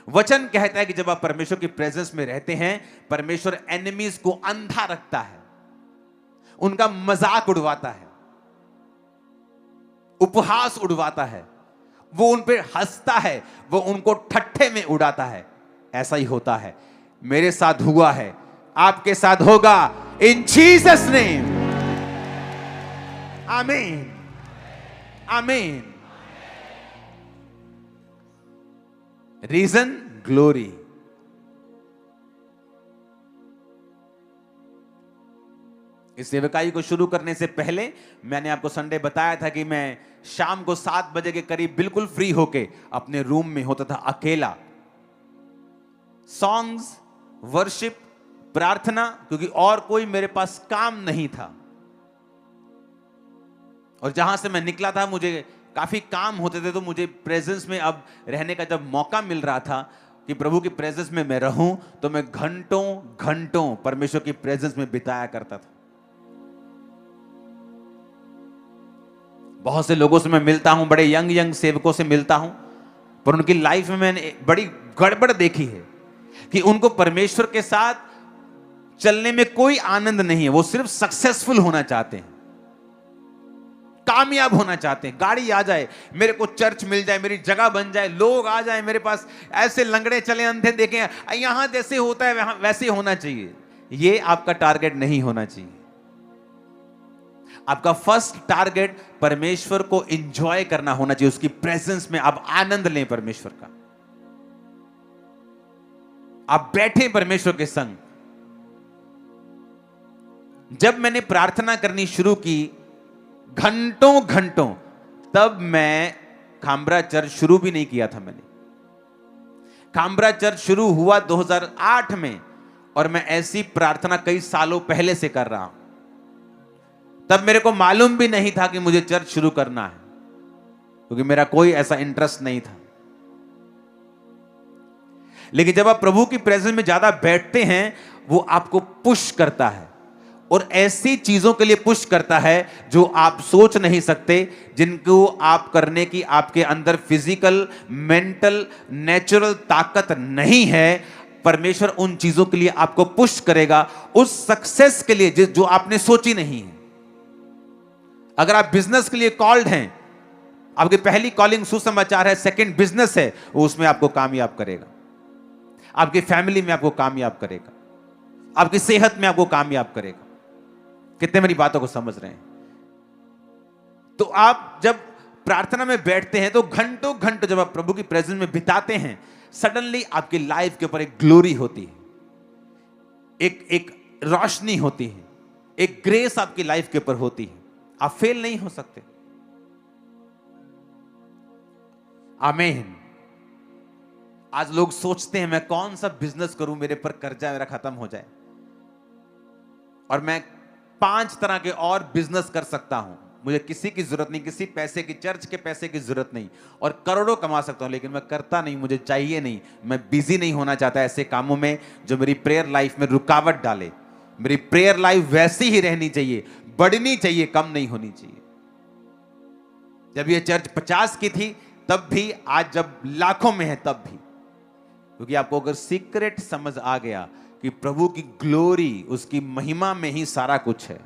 वचन कहता है कि जब आप परमेश्वर की प्रेजेंस में रहते हैं, परमेश्वर एनिमीज को अंधा रखता है, उनका मजाक उड़वाता है, उपहास उड़वाता है, वो उन पे हंसता है, वो उनको ठट्ठे में उड़ाता है। ऐसा ही होता है, मेरे साथ हुआ है, आपके साथ होगा, इन जीसस नेम, आमीन आमीन। रीजन ग्लोरी। इस सेवकाई को शुरू करने से पहले मैंने आपको संडे बताया था कि मैं शाम को 7 बजे के करीब बिल्कुल फ्री होके अपने रूम में होता था अकेला। सॉन्ग्स, वर्शिप, प्रार्थना, क्योंकि और कोई मेरे पास काम नहीं था। और जहां से मैं निकला था मुझे काफी काम होते थे, तो मुझे प्रेजेंस में अब रहने का जब मौका मिल रहा था कि प्रभु की प्रेजेंस में मैं रहूं, तो मैं घंटों घंटों परमेश्वर की प्रेजेंस में बिताया करता था। बहुत से लोगों से मैं मिलता हूं, बड़े यंग सेवकों से मिलता हूं, पर उनकी लाइफ में मैंने बड़ी गड़बड़ देखी है कि उनको परमेश्वर के साथ चलने में कोई आनंद नहीं है। वो सिर्फ सक्सेसफुल होना चाहते हैं, कामयाब होना चाहते हैं, गाड़ी आ जाए, मेरे को चर्च मिल जाए, मेरी जगह बन जाए, लोग आ जाए मेरे पास, ऐसे लंगड़े चले, अंधे देखें, यहां जैसे होता है वहां वैसे होना चाहिए। ये आपका टारगेट नहीं होना चाहिए। आपका फर्स्ट टारगेट परमेश्वर को एंजॉय करना होना चाहिए, उसकी प्रेजेंस में आप आनंद लें परमेश्वर का, आप बैठे परमेश्वर के संग। जब मैंने प्रार्थना करनी शुरू की घंटों घंटों, तब मैं खामरा चर्च शुरू भी नहीं किया था। मैंने खामरा चर्च शुरू हुआ 2008 में, और मैं ऐसी प्रार्थना कई सालों पहले से कर रहा हूं। तब मेरे को मालूम भी नहीं था कि मुझे चर्च शुरू करना है, क्योंकि मेरा कोई ऐसा इंटरेस्ट नहीं था। लेकिन जब आप प्रभु की प्रेजेंस में ज्यादा बैठते हैं, वो आपको पुश करता है, और ऐसी चीजों के लिए पुश करता है जो आप सोच नहीं सकते, जिनको आप करने की आपके अंदर फिजिकल, मेंटल, नेचुरल ताकत नहीं है। परमेश्वर उन चीजों के लिए आपको पुश करेगा, उस सक्सेस के लिए जो आपने सोची नहीं है। अगर आप बिजनेस के लिए कॉल्ड हैं, आपकी पहली कॉलिंग सुसमाचार है, सेकंड बिजनेस है, वो उसमें आपको कामयाब करेगा, आपकी फैमिली में आपको कामयाब करेगा, आपकी सेहत में आपको कामयाब करेगा। कितने मेरी बातों को समझ रहे हैं? तो आप जब प्रार्थना में बैठते हैं, तो घंटों घंटों जब आप प्रभु की प्रेजेंस में बिताते हैं, सडनली आपकी लाइफ के ऊपर एक ग्लोरी होती है, एक रोशनी होती है, एक ग्रेस आपकी लाइफ के ऊपर होती है। आप फेल नहीं हो सकते। आमीन। आज लोग सोचते हैं मैं कौन सा बिजनेस करूं, मेरे पर कर्जा मेरा खत्म हो जाए, और मैं 5 तरह के और बिजनेस कर सकता हूं, मुझे किसी की जरूरत नहीं, किसी पैसे की, चर्च के पैसे की जरूरत नहीं, और करोड़ों कमा सकता हूं, लेकिन मैं करता नहीं, मुझे चाहिए नहीं। मैं बिजी नहीं होना चाहता ऐसे कामों में जो मेरी प्रेयर लाइफ में रुकावट डाले। मेरी प्रेयर लाइफ वैसी ही रहनी चाहिए, बढ़नी चाहिए, कम नहीं होनी चाहिए। जब ये चर्च 50 की थी तब भी, आज जब लाखों में है तब भी, क्योंकि आपको अगर सीक्रेट समझ आ गया कि प्रभु की ग्लोरी, उसकी महिमा में ही सारा कुछ है।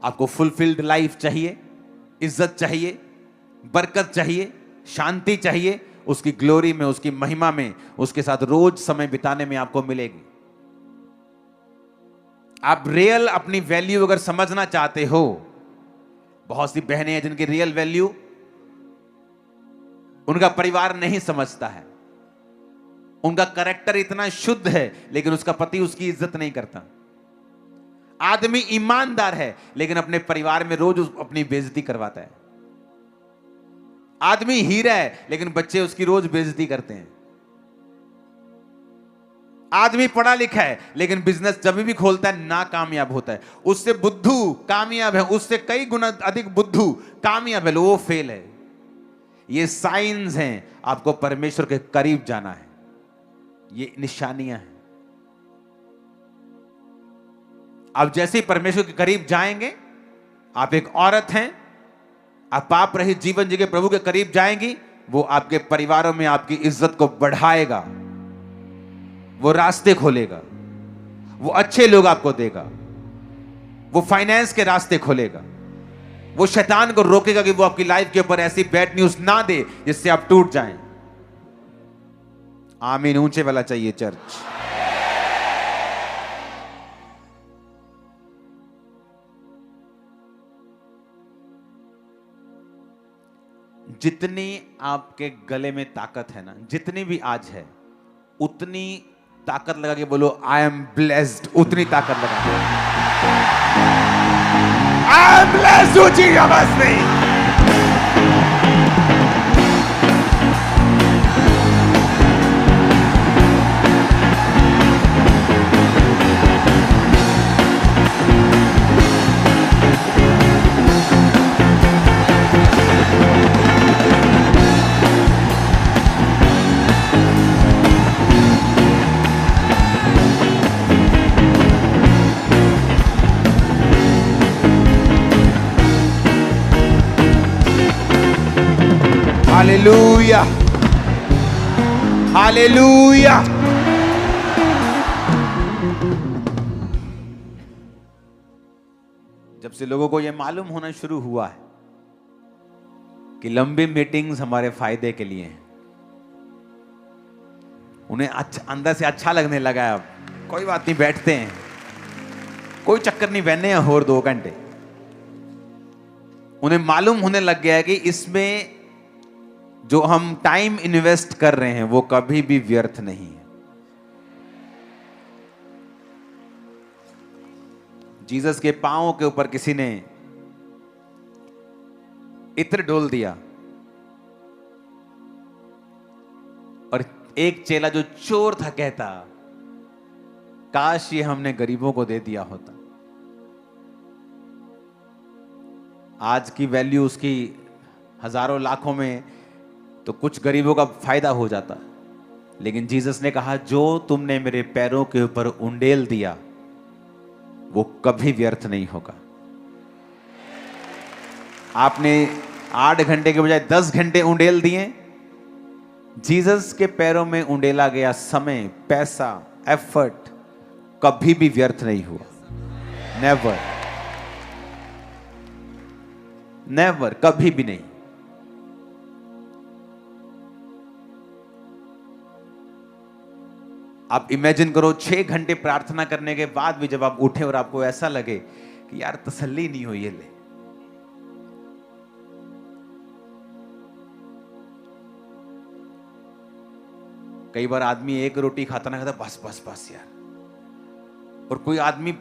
आपको फुलफिल्ड लाइफ चाहिए, इज्जत चाहिए, बरकत चाहिए, शांति चाहिए, उसकी ग्लोरी में, उसकी महिमा में, उसके साथ रोज समय बिताने में आपको मिलेगी। आप रियल अपनी वैल्यू अगर समझना चाहते हो, बहुत सी बहनें हैं जिनकी रियल वैल्यू उनका परिवार नहीं समझता है, उनका कैरेक्टर इतना शुद्ध है लेकिन उसका पति उसकी इज्जत नहीं करता। आदमी ईमानदार है लेकिन अपने परिवार में रोज अपनी बेइज्जती करवाता है। आदमी हीरा है लेकिन बच्चे उसकी रोज बेइज्जती करते हैं। आदमी पढ़ा लिखा है लेकिन बिजनेस जब भी खोलता है नाकामयाब होता है। उससे बुद्धू कामयाब है, उससे कई गुना अधिक बुद्धू कामयाब है, वो फेल है। ये साइंस हैं, आपको परमेश्वर के करीब जाना है, ये निशानियां हैं। आप जैसे ही परमेश्वर के करीब जाएंगे, आप एक औरत हैं, आप पाप रहित जीवन जी के प्रभु के करीब जाएंगी, वो आपके परिवारों में आपकी इज्जत को बढ़ाएगा, वो रास्ते खोलेगा, वो अच्छे लोग आपको देगा, वो फाइनेंस के रास्ते खोलेगा, वो शैतान को रोकेगा कि वो आपकी लाइफ के ऊपर ऐसी बैड न्यूज ना दे जिससे आप टूट जाएं। आमीन। ऊंचे वाला चाहिए चर्च। जितनी आपके गले में ताकत है ना, जितनी भी आज है, उतनी ताकत लगा के बोलो आई एम ब्लेस्ड। उतनी ताकत लगा के आई एम ब्लेस्ड। ऊंची आवाज में हालेलुया, हालेलुया। जब से लोगों को यह मालूम होना शुरू हुआ है कि लंबी मीटिंग्स हमारे फायदे के लिए हैं, उन्हें अंदर से अच्छा लगने लगा है। अब कोई बात नहीं, बैठते हैं, कोई चक्कर नहीं, बहने हैं और 2 घंटे। उन्हें मालूम होने लग गया है कि इसमें जो हम टाइम इन्वेस्ट कर रहे हैं वो कभी भी व्यर्थ नहीं है। जीसस के पांवों के ऊपर किसी ने इत्र डोल दिया और एक चेला जो चोर था कहता, काश ये हमने गरीबों को दे दिया होता। आज की वैल्यू उसकी हजारों लाखों में, तो कुछ गरीबों का फायदा हो जाता। लेकिन जीसस ने कहा, जो तुमने मेरे पैरों के ऊपर उंडेल दिया वो कभी व्यर्थ नहीं होगा। आपने 8 घंटे के बजाय 10 घंटे उंडेल दिए। जीसस के पैरों में उंडेला गया समय, पैसा, एफर्ट कभी भी व्यर्थ नहीं हुआ। नेवर, नेवर, कभी भी नहीं। आप इमेजिन करो 6 घंटे प्रार्थना करने के बाद भी जब आप उठे और आपको ऐसा लगे कि यार तसल्ली नहीं हुई, ये ले। कई बार आदमी 1 रोटी खाता ना खाता, बस बस बस यार, और कोई आदमी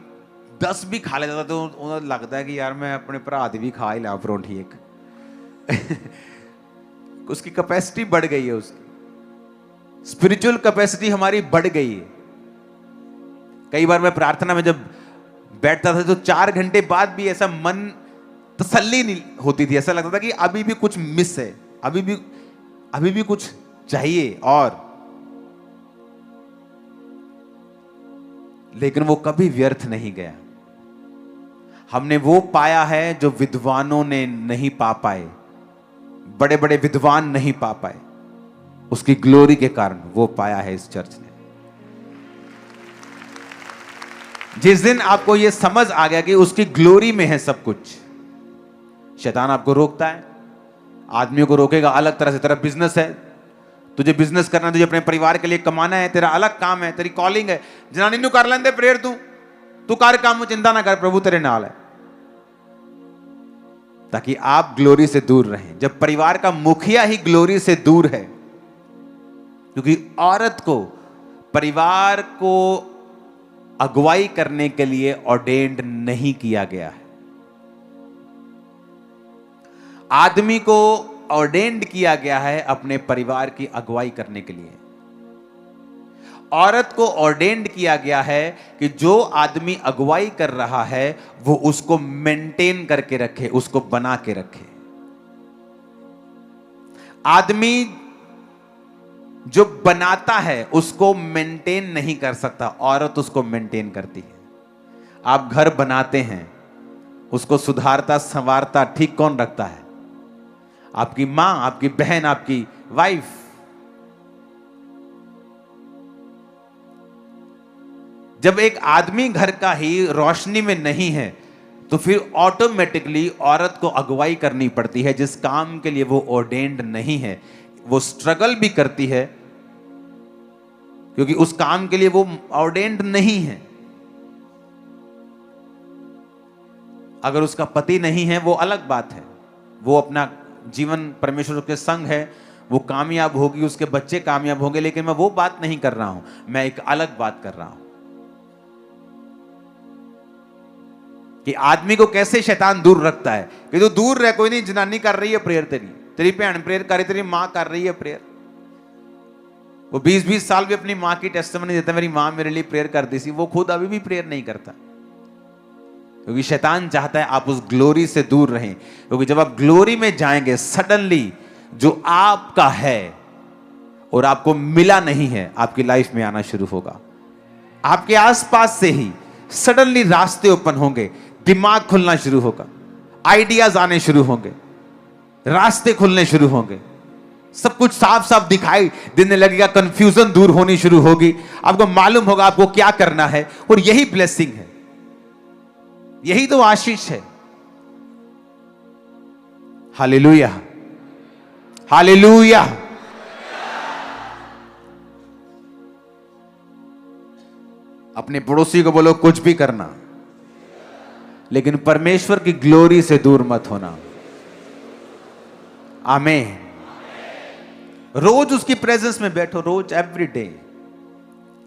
10 भी खा लेता तो उन्हें लगता है कि यार मैं अपने भरा दी भी खा ही ला परोंठी एक। उसकी कैपेसिटी बढ़ गई है, उसकी स्पिरिचुअल कैपेसिटी हमारी बढ़ गई है। कई बार मैं प्रार्थना में जब बैठता था तो 4 घंटे बाद भी ऐसा मन तसल्ली नहीं होती थी, ऐसा लगता था कि अभी भी कुछ मिस है, अभी भी कुछ चाहिए और। लेकिन वो कभी व्यर्थ नहीं गया। हमने वो पाया है जो विद्वानों ने नहीं पा पाए, बड़े बड़े विद्वान नहीं पा पाए, उसकी ग्लोरी के कारण वो पाया है इस चर्च ने। जिस दिन आपको यह समझ आ गया कि उसकी ग्लोरी में है सब कुछ, शैतान आपको रोकता है, आदमियों को रोकेगा अलग तरह से। तेरा बिजनेस है, तुझे बिजनेस करना है, तुझे अपने परिवार के लिए कमाना है, तेरा अलग काम है, तेरी कॉलिंग है। जनानी नू कर लेंदे प्रेयर, तू कर काम, चिंता ना कर, प्रभु तेरे नाल है। ताकि आप ग्लोरी से दूर रहें। जब परिवार का मुखिया ही ग्लोरी से दूर है, क्योंकि औरत को परिवार को अगुवाई करने के लिए ऑर्डेन्ड नहीं किया गया है। आदमी को ऑर्डेन्ड किया गया है अपने परिवार की अगुवाई करने के लिए। औरत को ऑर्डेन्ड किया गया है कि जो आदमी अगुवाई कर रहा है वो उसको मेंटेन करके रखे, उसको बना के रखे। आदमी जो बनाता है उसको मेंटेन नहीं कर सकता, औरत उसको मेंटेन करती है। आप घर बनाते हैं, उसको सुधारता संवारता ठीक कौन रखता है? आपकी मां, आपकी बहन, आपकी वाइफ। जब एक आदमी घर का ही रोशनी में नहीं है तो फिर ऑटोमेटिकली औरत को अगुवाई करनी पड़ती है, जिस काम के लिए वो ऑर्डेन्ड नहीं है। वो स्ट्रगल भी करती है क्योंकि उस काम के लिए वो ऑर्डेन्ड नहीं है। अगर उसका पति नहीं है वो अलग बात है, वो अपना जीवन परमेश्वर के संग है, वो कामयाब होगी, उसके बच्चे कामयाब होंगे। लेकिन मैं वो बात नहीं कर रहा हूं, मैं एक अलग बात कर रहा हूं कि आदमी को कैसे शैतान दूर रखता है। कि तो दूर रह, कोई नहीं, जनानी कर रही है प्रेयर, तेरी भैन प्रेयर कर रही, तेरी मां कर रही है प्रेयर। वो 20-20 साल भी अपनी मां की टेस्टिमनी देता, मेरी मां मेरे लिए प्रेयर करती थी। वो खुद अभी भी प्रेयर नहीं करता, क्योंकि शैतान चाहता है आप उस ग्लोरी से दूर रहें। क्योंकि जब आप ग्लोरी में जाएंगे, सडनली जो आपका है और आपको मिला नहीं है आपकी लाइफ में आना शुरू होगा। आपके आसपास से ही सडनली रास्ते ओपन होंगे, दिमाग खुलना शुरू होगा, आइडियाज आने शुरू होंगे, रास्ते खुलने शुरू होंगे, सब कुछ साफ साफ दिखाई देने लगेगा, कंफ्यूजन दूर होनी शुरू होगी, आपको मालूम होगा आपको क्या करना है। और यही ब्लेसिंग है, यही तो आशीष है। Hallelujah, hallelujah. अपने पड़ोसी को बोलो कुछ भी करना, लेकिन परमेश्वर की ग्लोरी से दूर मत होना। आमीन। रोज उसकी प्रेजेंस में बैठो, रोज, एवरी डे।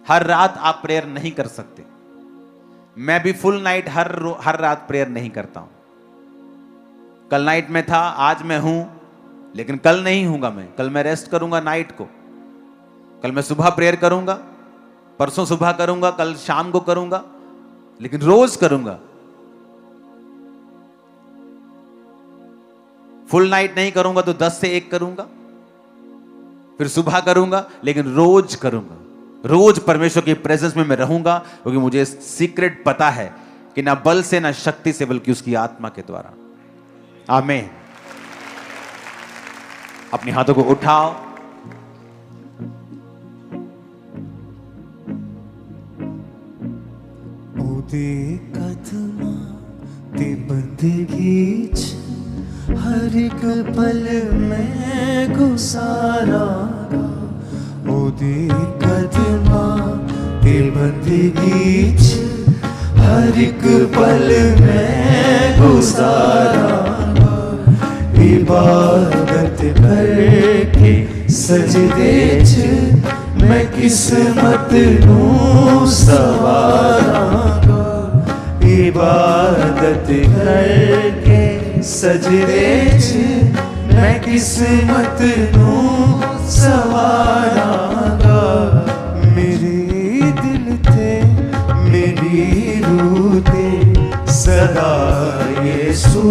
हर रात आप प्रेयर नहीं कर सकते। मैं भी फुल नाइट हर रात प्रेयर नहीं करता हूं। कल नाइट में था, आज मैं हूं, लेकिन कल नहीं हूंगा। कल मैं रेस्ट करूंगा नाइट को। कल मैं सुबह प्रेयर करूंगा, परसों सुबह करूंगा, कल शाम को करूंगा, लेकिन रोज करूंगा। फुल नाइट नहीं करूंगा तो 10 से 1 करूंगा, फिर सुबह करूंगा, लेकिन रोज करूंगा। रोज परमेश्वर की प्रेजेंस में मैं रहूंगा, क्योंकि मुझे सीक्रेट पता है कि ना बल से ना शक्ति से, बल्कि उसकी आत्मा के द्वारा। आमीन। अपने हाथों को उठाओ। ओदे कदमां ते बंदगी च हर एक पल में गुजारांगा। ओदे कदमां ते बंदगी च हर एक पल में गुजारांगा। इबादत करके सजदे च मैं किस्मत नूं सवारांगा। इबादत करके सजदे च मैं किस्मत नूं सवारांगा। मेरे दिल ते मेरी रूह ते सदा यीशु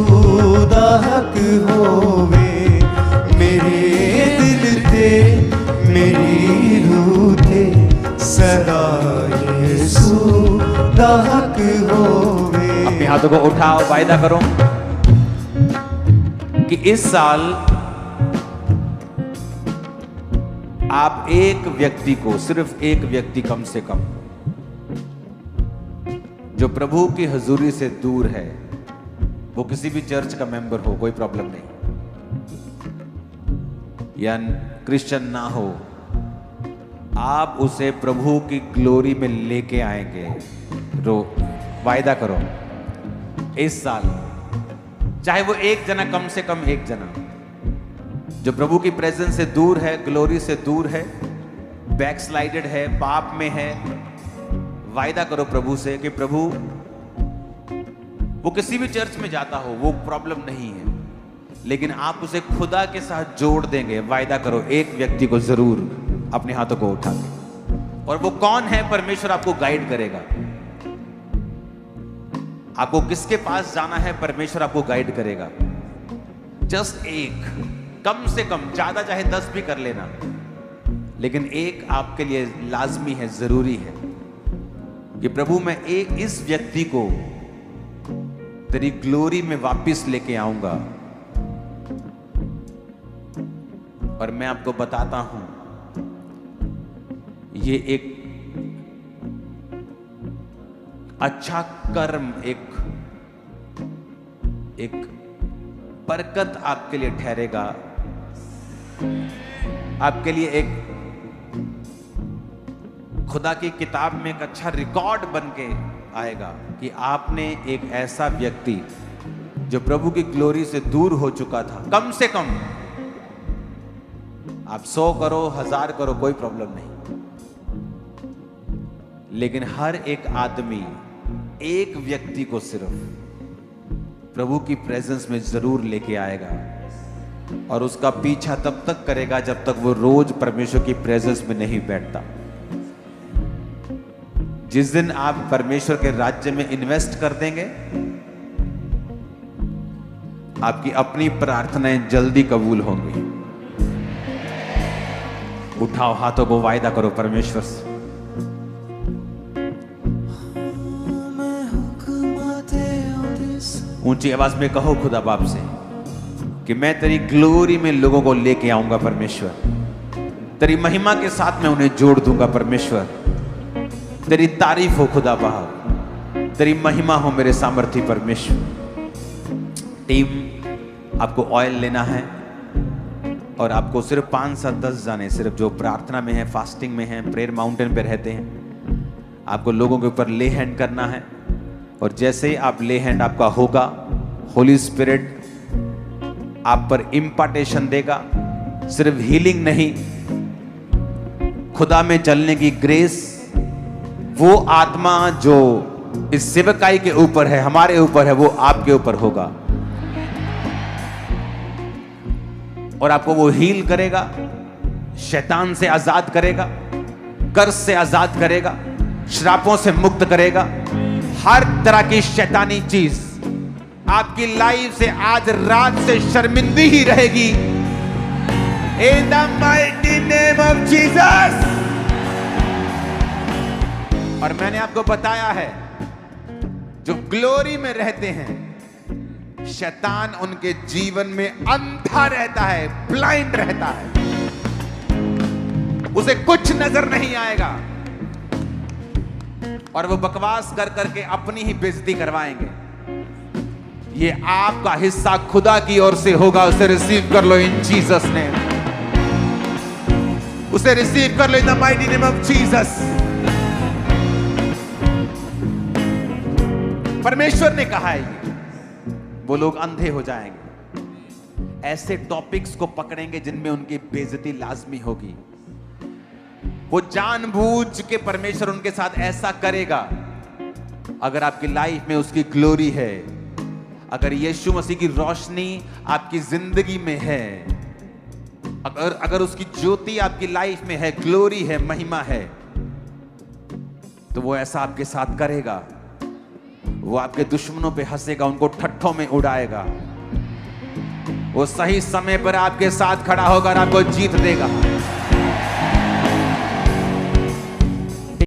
दा हक होवे। मेरे दिल ते मेरी रूह ते सदा यीशु दा हक होवे। अपने हाथों को उठाओ, वायदा करो कि इस साल आप एक व्यक्ति को, सिर्फ एक व्यक्ति कम से कम, जो प्रभु की हजूरी से दूर है, वो किसी भी चर्च का मेंबर हो, कोई प्रॉब्लम नहीं, या क्रिश्चियन ना हो, आप उसे प्रभु की ग्लोरी में लेके आएंगे। वायदा करो इस साल, चाहे वो एक जना, कम से कम एक जना जो प्रभु की प्रेजेंस से दूर है, ग्लोरी से दूर है, बैकस्लाइडेड है, पाप में है, वायदा करो प्रभु से कि प्रभु, वो किसी भी चर्च में जाता हो, वो प्रॉब्लम नहीं है, लेकिन आप उसे खुदा के साथ जोड़ देंगे। वायदा करो एक व्यक्ति को जरूर। अपने हाथों को उठा के, और वो कौन है, परमेश्वर आपको गाइड करेगा। आपको किसके पास जाना है, परमेश्वर आपको गाइड करेगा। जस्ट एक, कम से कम, ज्यादा चाहे 10 भी कर लेना, लेकिन एक आपके लिए लाजमी है, जरूरी है कि प्रभु मैं एक इस व्यक्ति को तेरी ग्लोरी में वापस लेके आऊंगा। और मैं आपको बताता हूं, ये एक अच्छा कर्म, एक बरकत आपके लिए ठहरेगा, आपके लिए एक खुदा की किताब में एक अच्छा रिकॉर्ड बन के आएगा कि आपने एक ऐसा व्यक्ति जो प्रभु की ग्लोरी से दूर हो चुका था, कम से कम आप 100 करो, 1000 करो, कोई प्रॉब्लम नहीं, लेकिन हर एक आदमी एक व्यक्ति को सिर्फ प्रभु की प्रेजेंस में जरूर लेके आएगा, और उसका पीछा तब तक करेगा जब तक वो रोज परमेश्वर की प्रेजेंस में नहीं बैठता। जिस दिन आप परमेश्वर के राज्य में इन्वेस्ट कर देंगे, आपकी अपनी प्रार्थनाएं जल्दी कबूल होंगी। उठाओ हाथों को, वायदा करो परमेश्वर से। ऊंची आवाज में कहो खुदा बाप से कि मैं तेरी ग्लोरी में लोगों को लेके आऊंगा परमेश्वर, तेरी महिमा के साथ मैं उन्हें जोड़ दूंगा परमेश्वर। तेरी तारीफ हो खुदा बाप, तेरी महिमा हो मेरे सामर्थी परमेश्वर। टीम आपको ऑयल लेना है और आपको सिर्फ 5 से 10 जाने, सिर्फ जो प्रार्थना में है, फास्टिंग में है, प्रेयर माउंटेन पे रहते हैं, आपको लोगों के ऊपर ले हैंड करना है। और जैसे ही आप ले हैंड आपका होगा, होली स्पिरिट आप पर इम्पार्टेशन देगा। सिर्फ हीलिंग नहीं, खुदा में चलने की ग्रेस, वो आत्मा जो इस सेवकाई के ऊपर है, हमारे ऊपर है, वो आपके ऊपर होगा और आपको वो हील करेगा, शैतान से आजाद करेगा, कर्ज से आजाद करेगा, श्रापों से मुक्त करेगा। हर तरह की शैतानी चीज आपकी लाइफ से आज रात से शर्मिंदी ही रहेगी। In the mighty name of Jesus। और मैंने आपको बताया है, जो ग्लोरी में रहते हैं, शैतान उनके जीवन में अंधा रहता है, ब्लाइंड रहता है, उसे कुछ नजर नहीं आएगा और वो बकवास कर करके अपनी ही बेइज्जती करवाएंगे। ये आपका हिस्सा खुदा की ओर से होगा, उसे रिसीव कर लो इन जीसस नेम। उसे रिसीव कर लो in the mighty name of Jesus. परमेश्वर ने कहा है ये, वो लोग अंधे हो जाएंगे, ऐसे टॉपिक्स को पकड़ेंगे जिनमें उनकी बेइज्जती लाजमी होगी। वो जानबूझ के परमेश्वर उनके साथ ऐसा करेगा। अगर आपकी लाइफ में उसकी ग्लोरी है, अगर यीशु मसीह की रोशनी आपकी जिंदगी में है, अगर उसकी ज्योति आपकी लाइफ में है, ग्लोरी है, महिमा है, तो वो ऐसा आपके साथ करेगा। वो आपके दुश्मनों पे हंसेगा, उनको ठट्ठों में उड़ाएगा। वो सही समय पर आपके साथ खड़ा होगा और आपको जीत देगा।